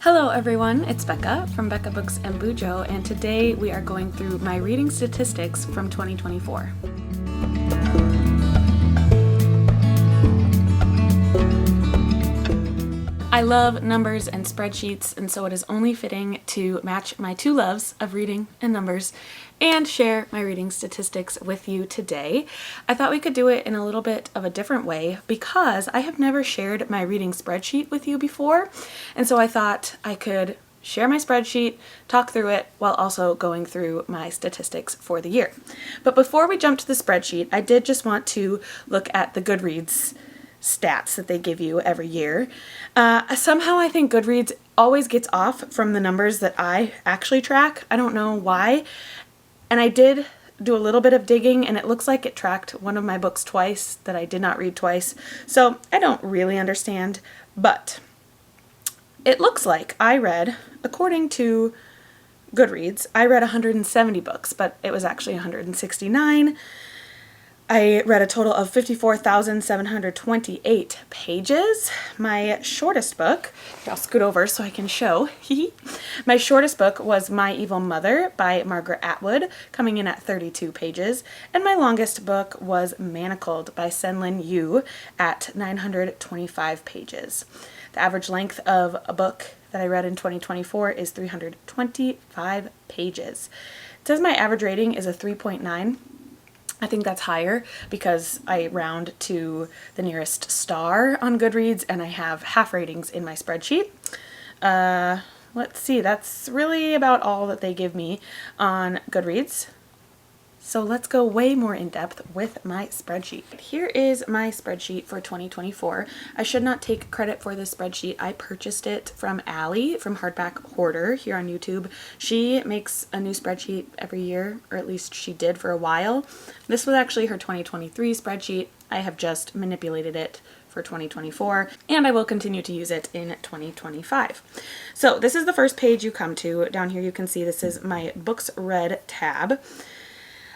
Hello everyone, it's Becca from Becca Books and Bujo, and today we are going through my reading statistics from 2024. I love numbers and spreadsheets, and so it is only fitting to match my two loves of reading and numbers and share my reading statistics with you today. I thought we could do it in a little bit of a different way because I have never shared my reading spreadsheet with you before, and so I thought I could share my spreadsheet, talk through it, while also going through my statistics for the year. But before we jump to the spreadsheet, I did just want to look at the Goodreads stats that they give you every year. Somehow I think Goodreads always gets off from the numbers that I actually track. I don't know why. And I did do a little bit of digging, and it looks like it tracked one of my books twice that I did not read twice. So I don't really understand, but it looks like I read, according to Goodreads, I read 170 books, but it was actually 169. I read a total of 54,728 pages. My shortest book, I'll scoot over so I can show. My shortest book was My Evil Mother by Margaret Atwood, coming in at 32 pages. And my longest book was Manacled by Senlin Yu at 925 pages. The average length of a book that I read in 2024 is 325 pages. It says my average rating is a 3.9. I think that's higher because I round to the nearest star on Goodreads and I have half ratings in my spreadsheet. Let's see, that's really about all that they give me on Goodreads. So let's go way more in depth with my spreadsheet. Here is my spreadsheet for 2024. I should not take credit for this spreadsheet. I purchased it from Allie from Hardback Hoarder here on YouTube. She makes a new spreadsheet every year, or at least she did for a while. This was actually her 2023 spreadsheet. I have just manipulated it for 2024, and I will continue to use it in 2025. So this is the first page you come to. Down here you can see this is my books read tab.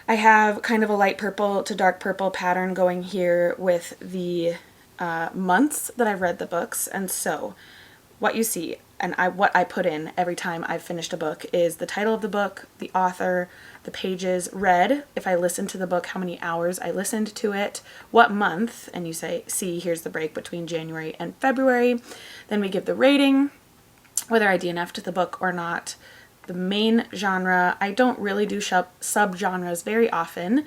I have kind of a light purple to dark purple pattern going here with the months that I've read the books. And so what you see and what I put in every time I've finished a book is the title of the book, the author, the pages read, if I listened to the book, how many hours I listened to it, what month, and you see here's the break between January and February. Then we give the rating, whether I DNF'd the book or not, the main genre. I don't really do sub-genres very often.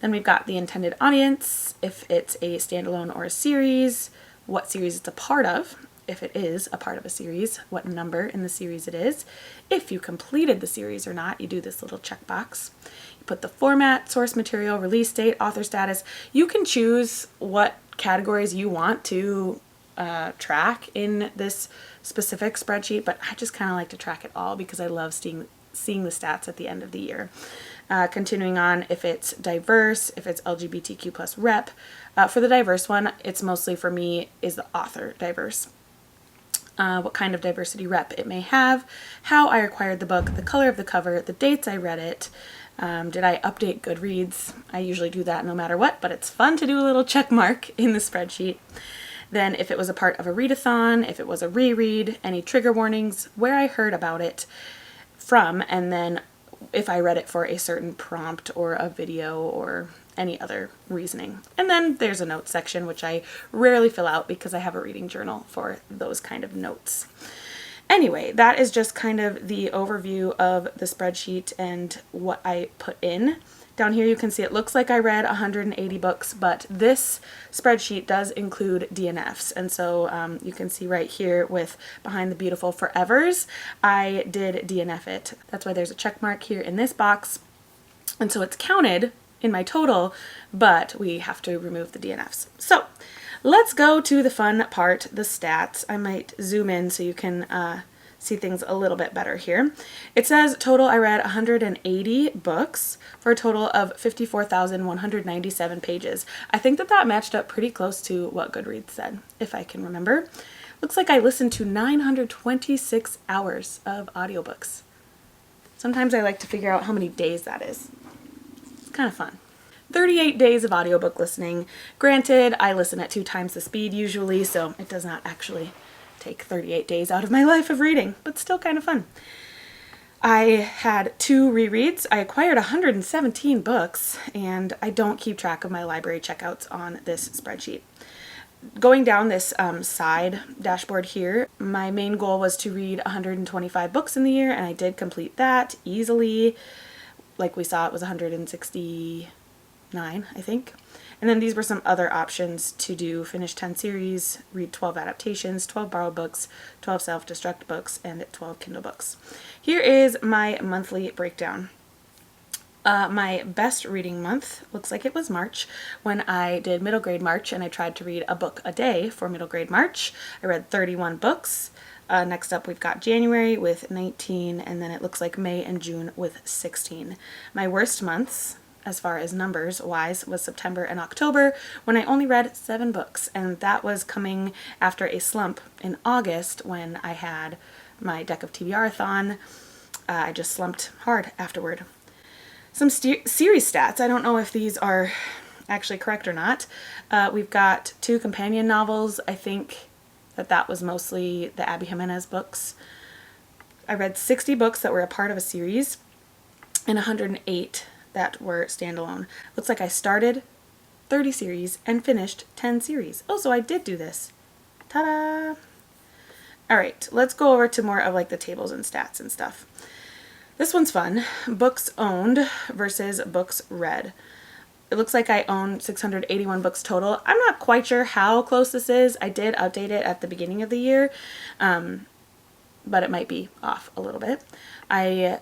Then we've got the intended audience, if it's a standalone or a series, what series it's a part of, if it is a part of a series, what number in the series it is, if you completed the series or not, you do this little checkbox. You put the format, source material, release date, author status. You can choose what categories you want to track in this specific spreadsheet, but I just kind of like to track it all because I love seeing the stats at the end of the year. Continuing on, if it's diverse, if it's LGBTQ plus rep. For the diverse one, it's mostly for me is the author diverse. What kind of diversity rep it may have, how I acquired the book, the color of the cover, the dates I read it. Did I update Goodreads? I usually do that no matter what, but it's fun to do a little check mark in the spreadsheet. Then if it was a part of a readathon, if it was a reread, any trigger warnings, where I heard about it from, and then if I read it for a certain prompt or a video or any other reasoning. And then there's a notes section, which I rarely fill out because I have a reading journal for those kind of notes. Anyway, that is just kind of the overview of the spreadsheet and what I put in. Down here you can see it looks like I read 180 books, but this spreadsheet does include DNFs. And so you can see right here with Behind the Beautiful Forevers, I did DNF it. That's why there's a check mark here in this box. And so it's counted in my total, but we have to remove the DNFs. So let's go to the fun part, the stats. I might zoom in so you can see things a little bit better here. It says total I read 180 books for a total of 54,197 pages. I think that matched up pretty close to what Goodreads said, if I can remember. Looks like I listened to 926 hours of audiobooks. Sometimes I like to figure out how many days that is. It's kind of fun. 38 days of audiobook listening. Granted, I listen at 2 times the speed usually, so it does not actually take 38 days out of my life of reading, but still kind of fun. I had 2 rereads. I acquired 117 books, and I don't keep track of my library checkouts on this spreadsheet. Going down this side dashboard here, my main goal was to read 125 books in the year, and I did complete that easily. Like we saw, it was 169, I think. And then these were some other options to do: finish 10 series, read 12 adaptations, 12 borrowed books, 12 self-destruct books, and 12 Kindle books. Here is my monthly breakdown. My best reading month looks like it was March, when I did middle grade March and I tried to read a book a day for middle grade March. I read 31 books. Next up we've got January with 19, and then it looks like May and June with 16. My worst months, as far as numbers wise, was September and October, when I only read 7 books, and that was coming after a slump in August when I had my Deck of TBR-a-thon. I just slumped hard afterward. Some series stats. I don't know if these are actually correct or not. We've got 2 companion novels. I think that was mostly the Abby Jimenez books. I read 60 books that were a part of a series and 108 that were standalone. Looks like I started 30 series and finished 10 series. Oh, so I did do this. Ta-da! All right, let's go over to more of like the tables and stats and stuff. This one's fun. Books owned versus books read. It looks like I own 681 books total. I'm not quite sure how close this is. I did update it at the beginning of the year, but it might be off a little bit. I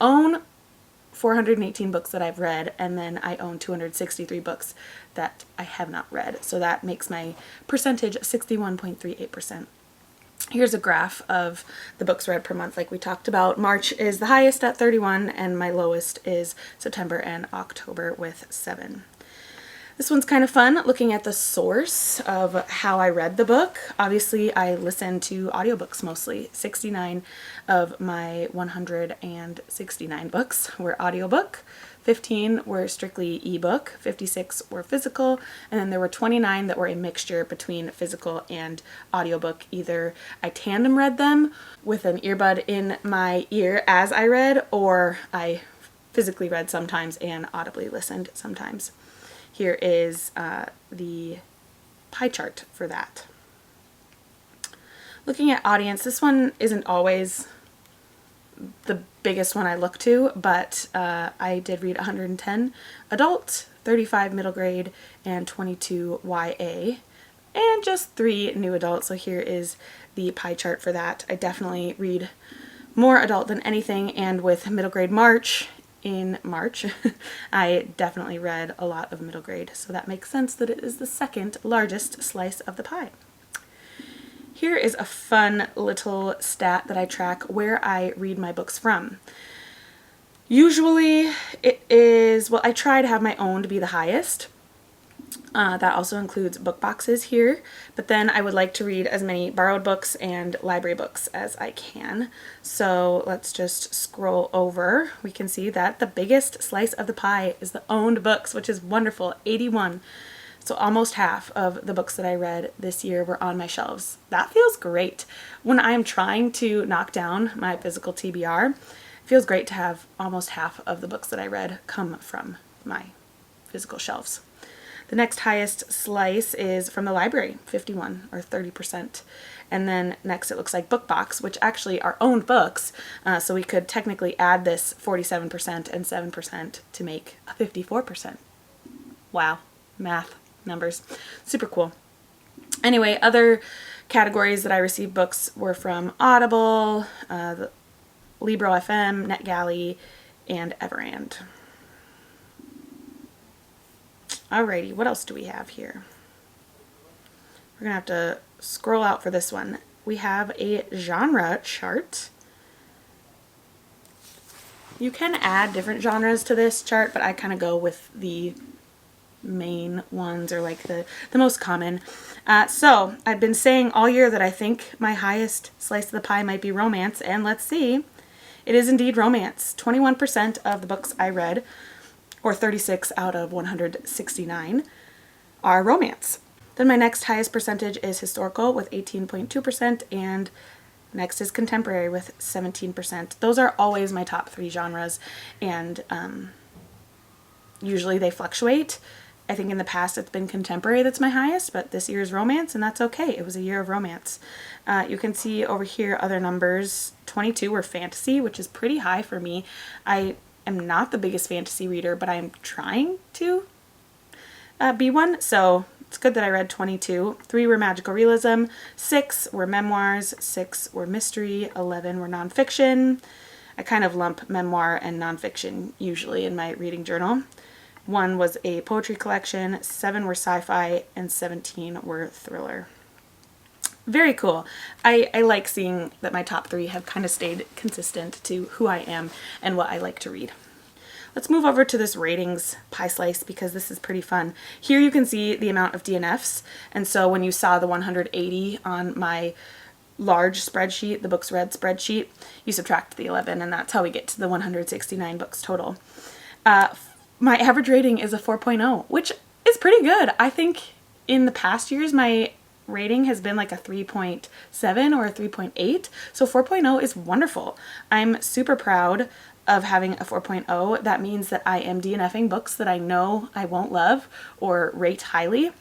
own 418 books that I've read, and then I own 263 books that I have not read. So that makes my percentage 61.38%. Here's a graph of the books read per month like we talked about. March is the highest at 31, and my lowest is September and October with 7. This one's kind of fun, looking at the source of how I read the book. Obviously, I listened to audiobooks mostly. 69 of my 169 books were audiobook. 15 were strictly ebook, 56 were physical, and then there were 29 that were a mixture between physical and audiobook. Either I tandem read them with an earbud in my ear as I read, or I physically read sometimes and audibly listened sometimes. Here is the pie chart for that. Looking at audience, this one isn't always the biggest one I look to, but I did read 110 adult, 35 middle grade, and 22 YA, and just 3 new adult. So here is the pie chart for that. I definitely read more adult than anything, and with middle grade March, I definitely read a lot of middle grade, so that makes sense that it is the second largest slice of the pie. Here is a fun little stat that I track where I read my books from. Usually it is, well, I try to have my own to be the highest. That also includes book boxes here, but then I would like to read as many borrowed books and library books as I can. So let's just scroll over. We can see that the biggest slice of the pie is the owned books, which is wonderful, 81. So almost half of the books that I read this year were on my shelves. That feels great. When I'm trying to knock down my physical TBR, it feels great to have almost half of the books that I read come from my physical shelves. The next highest slice is from the library, 51 or 30%. And then next it looks like book box, which actually are owned books. So we could technically add this 47% and 7% to make a 54%. Wow, math, numbers, super cool. Anyway, other categories that I received books were from Audible, Libro FM, NetGalley, and Everand. Alrighty, what else do we have here? We're gonna have to scroll out for this one. We have a genre chart. You can add different genres to this chart, but I kind of go with the main ones, or like the most common. So I've been saying all year that I think my highest slice of the pie might be romance, and let's see. It is indeed romance. 21% of the books I read, or 36 out of 169, are romance. Then my next highest percentage is historical with 18.2%, and next is contemporary with 17%. Those are always my top 3 genres, and usually they fluctuate. I think in the past it's been contemporary that's my highest, but this year is romance, and that's okay. It was a year of romance. You can see over here other numbers. 22 were fantasy, which is pretty high for me. I am not the biggest fantasy reader, but I'm trying to be one, so it's good that I read 22. 3 were magical realism, 6 were memoirs, 6 were mystery, 11 were nonfiction. I kind of lump memoir and nonfiction usually in my reading journal. 1 was a poetry collection, 7 were sci-fi, and 17 were thriller. Very cool. I like seeing that my top 3 have kind of stayed consistent to who I am and what I like to read. Let's move over to this ratings pie slice because this is pretty fun. Here you can see the amount of DNFs, and so when you saw the 180 on my large spreadsheet, the books read spreadsheet, you subtract the 11, and that's how we get to the 169 books total. My average rating is a 4.0, which is pretty good. I think in the past years my rating has been like a 3.7 or a 3.8, so 4.0 is wonderful. I'm super proud of having a 4.0. That means that I am DNFing books that I know I won't love or rate highly,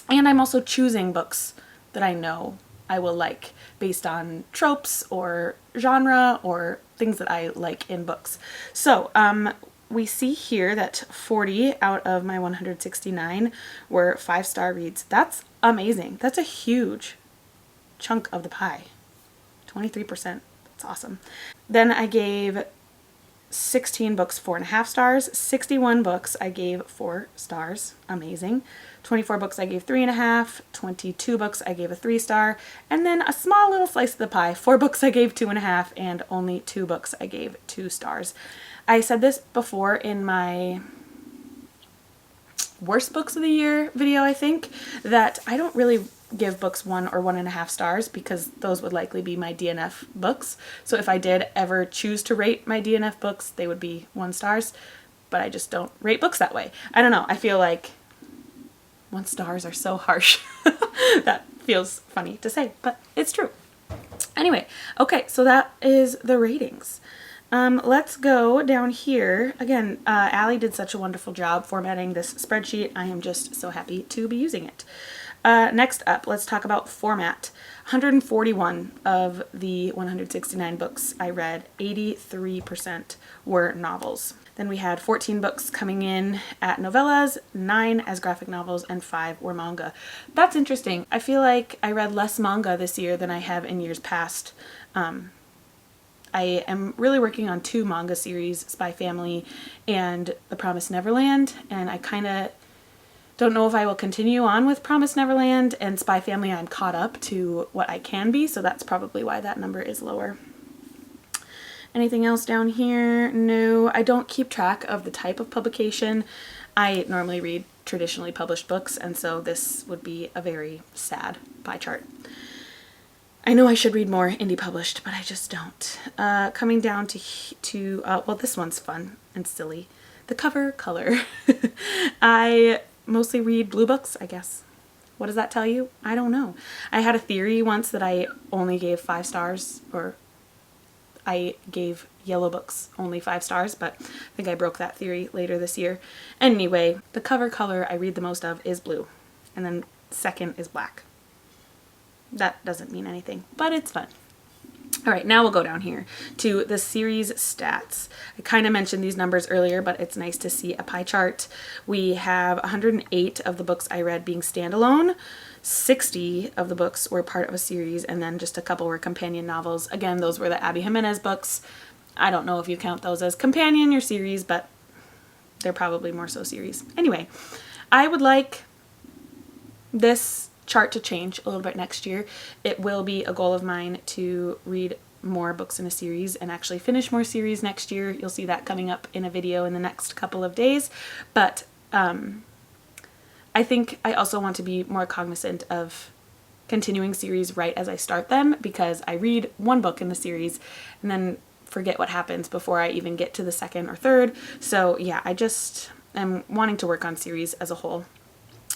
and I'm also choosing books that I know I will like based on tropes or genre or things that I like in books. So we see here that 40 out of my 169 were 5-star reads. That's amazing. That's a huge chunk of the pie. 23%. That's awesome. Then I gave 16 books 4.5 stars. 61 books I gave 4 stars. Amazing. 24 books I gave 3.5. 22 books I gave a 3-star. And then a small little slice of the pie. 4 books I gave 2.5, and only 2 books I gave 2 stars. I said this before in my worst books of the year video, I think, that I don't really give books 1 or 1.5 stars because those would likely be my DNF books. So if I did ever choose to rate my DNF books, they would be 1 stars, but I just don't rate books that way. I don't know. I feel like 1 stars are so harsh. That feels funny to say, but it's true. Anyway, okay, so that is the ratings. Let's go down here. Again, Allie did such a wonderful job formatting this spreadsheet. I am just so happy to be using it. Next up, let's talk about format. 141 of the 169 books I read, 83% were novels. Then we had 14 books coming in at novellas, 9 as graphic novels, and 5 were manga. That's interesting. I feel like I read less manga this year than I have in years past. I am really working on 2 manga series, Spy Family and The Promised Neverland, and I kind of don't know if I will continue on with Promised Neverland, and Spy Family I'm caught up to what I can be, so that's probably why that number is lower. Anything else down here? No, I don't keep track of the type of publication. I normally read traditionally published books, and so this would be a very sad pie chart. I know I should read more indie published, but I just don't. Coming down to well, this one's fun and silly. The cover color. I mostly read blue books, I guess. What does that tell you? I don't know. I had a theory once that I only gave 5 stars, or I gave yellow books only 5 stars, but I think I broke that theory later this year. Anyway, the cover color I read the most of is blue, and then second is black. That doesn't mean anything, but it's fun. All right, now we'll go down here to the series stats. I kind of mentioned these numbers earlier, but it's nice to see a pie chart. We have 108 of the books I read being standalone. 60 of the books were part of a series, and then just a couple were companion novels. Again, those were the Abby Jimenez books. I don't know if you count those as companion or series, but they're probably more so series. Anyway, I would like this chart to change a little bit next year. It will be a goal of mine to read more books in a series and actually finish more series next year. You'll see that coming up in a video in the next couple of days. But I think I also want to be more cognizant of continuing series right as I start them, because I read one book in the series and then forget what happens before I even get to the second or third. So yeah, I just am wanting to work on series as a whole.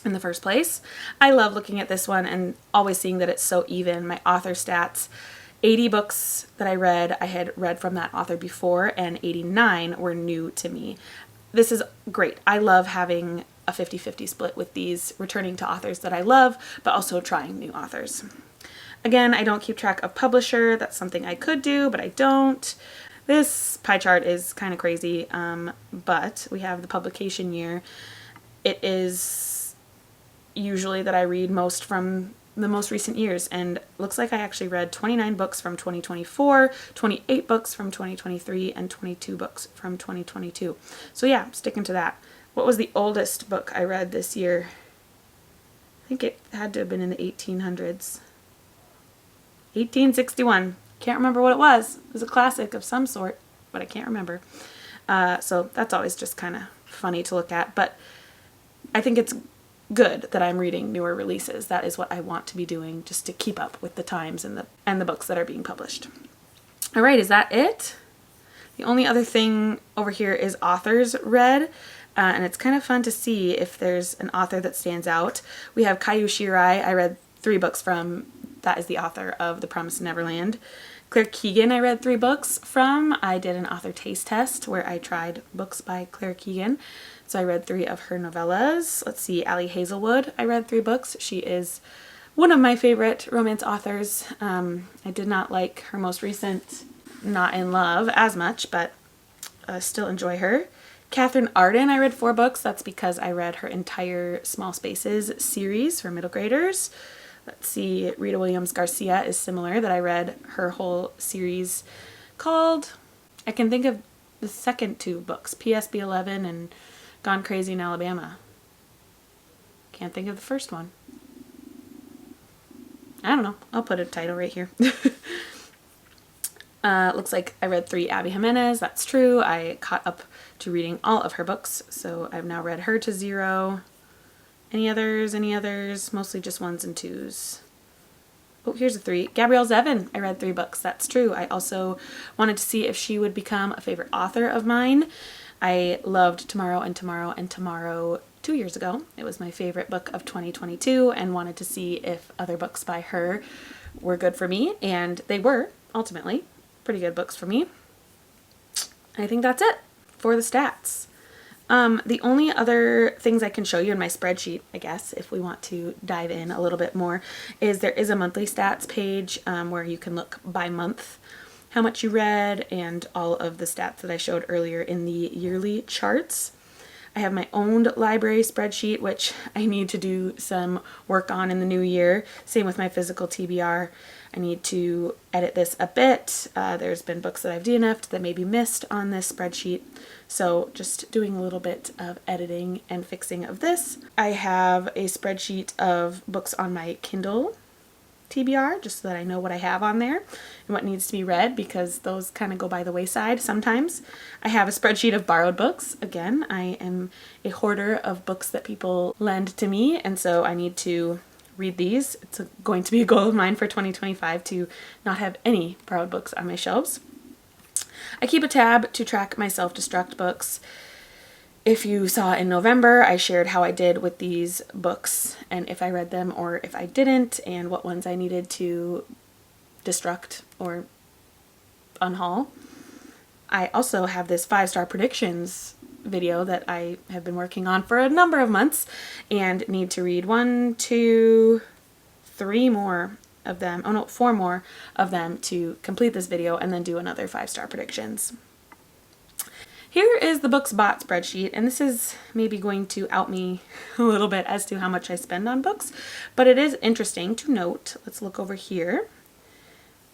in the first place. I love looking at this one and always seeing that it's so even. My author stats, 80 books that I read, I had read from that author before, and 89 were new to me. This is great. I love having a 50-50 split with these, returning to authors that I love, but also trying new authors. Again, I don't keep track of publisher. That's something I could do, but I don't. This pie chart is kind of crazy, but we have the publication year. It is usually that I read most from the most recent years, and looks like I actually read 29 books from 2024, 28 books from 2023, and 22 books from 2022. So yeah, sticking to that. What was the oldest book I read this year? I think it had to have been in the 1800s. 1861. Can't remember what it was. It was a classic of some sort, but I can't remember. So that's always just kind of funny to look at, but I think it's good that I'm reading newer releases. That is what I want to be doing, just to keep up with the times and the books that are being published. All right, is that it? The only other thing over here is authors read, and it's kind of fun to see if there's an author that stands out. We have Kaiju Shirai. I read 3 books from. That is the author of The Promised Neverland. Claire Keegan I read 3 books from. I did an author taste test where I tried books by Claire Keegan. So I read 3 of her novellas. Let's see, Allie Hazelwood, I read 3 books. She is one of my favorite romance authors. I did not like her most recent Not in Love as much, but still enjoy her. Catherine Arden, I read 4 books. That's because I read her entire Small Spaces series for middle graders. Let's see, Rita Williams Garcia is similar, that I read her whole series called, I can think of the second 2 books, PSB 11 and Gone Crazy in Alabama. Can't think of the first one. I don't know. I'll put a title right here. Looks like I read 3 Abby Jimenez. That's true. I caught up to reading all of her books, so I've now read her to 0. Any others? Any others? Mostly just 1s and 2s. Oh, here's a 3. Gabrielle Zevin. I read 3 books. That's true. I also wanted to see if she would become a favorite author of mine. I loved Tomorrow and Tomorrow and Tomorrow 2 years ago. It was my favorite book of 2022, and wanted to see if other books by her were good for me, and they were, ultimately. Pretty good books for me. I think that's it for the stats. The only other things I can show you in my spreadsheet, I guess, if we want to dive in a little bit more, is there is a monthly stats page where you can look by month how much you read, and all of the stats that I showed earlier in the yearly charts. I have my own library spreadsheet, which I need to do some work on in the new year. Same with my physical TBR. I need to edit this a bit. There's been books that I've DNF'd that may be missed on this spreadsheet. So just doing a little bit of editing and fixing of this. I have a spreadsheet of books on my Kindle TBR, just so that I know what I have on there and what needs to be read, because those kind of go by the wayside sometimes. I have a spreadsheet of borrowed books. Again, I am a hoarder of books that people lend to me, and so I need to read these. It's going to be a goal of mine for 2025 to not have any borrowed books on my shelves. I keep a tab to track my self-destruct books. If you saw in November, I shared how I did with these books and if I read them or if I didn't, and what ones I needed to destruct or unhaul. I also have this 5-star predictions video that I have been working on for a number of months and need to read 1, 2, 3 more of them. Oh no, 4 more of them to complete this video and then do another 5-star predictions. Here is the books bought spreadsheet, and this is maybe going to out me a little bit as to how much I spend on books, but it is interesting to note. Let's look over here.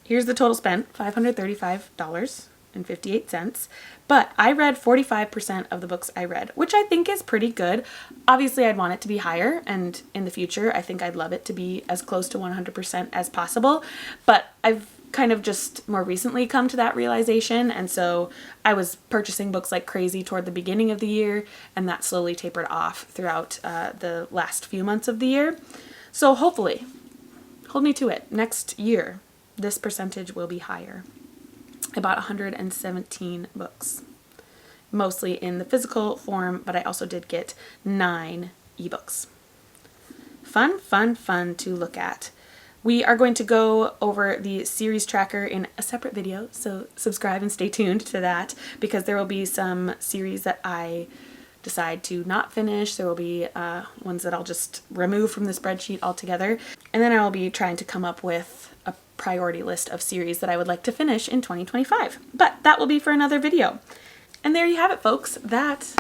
Here's the total spent, $535.58, but I read 45% of the books I read, which I think is pretty good. Obviously, I'd want it to be higher, and in the future, I think I'd love it to be as close to 100% as possible, but I've kind of just more recently come to that realization, and so I was purchasing books like crazy toward the beginning of the year, and that slowly tapered off throughout the last few months of the year. So hopefully, hold me to it, next year this percentage will be higher. I bought 117 books, mostly in the physical form, but I also did get 9 ebooks. fun, fun, fun to look at. We are going to go over the series tracker in a separate video, so subscribe and stay tuned to that, because there will be some series that I decide to not finish. There will be ones that I'll just remove from the spreadsheet altogether, and then I will be trying to come up with a priority list of series that I would like to finish in 2025. But that will be for another video. And there you have it, folks. That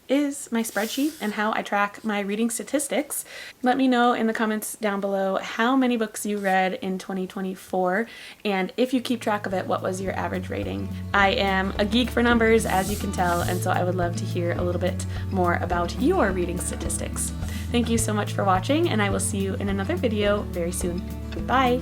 is my spreadsheet and how I track my reading statistics. Let me know in the comments down below how many books you read in 2024, and if you keep track of it, what was your average rating? I am a geek for numbers, as you can tell, and so I would love to hear a little bit more about your reading statistics. Thank you so much for watching, and I will see you in another video very soon. Bye!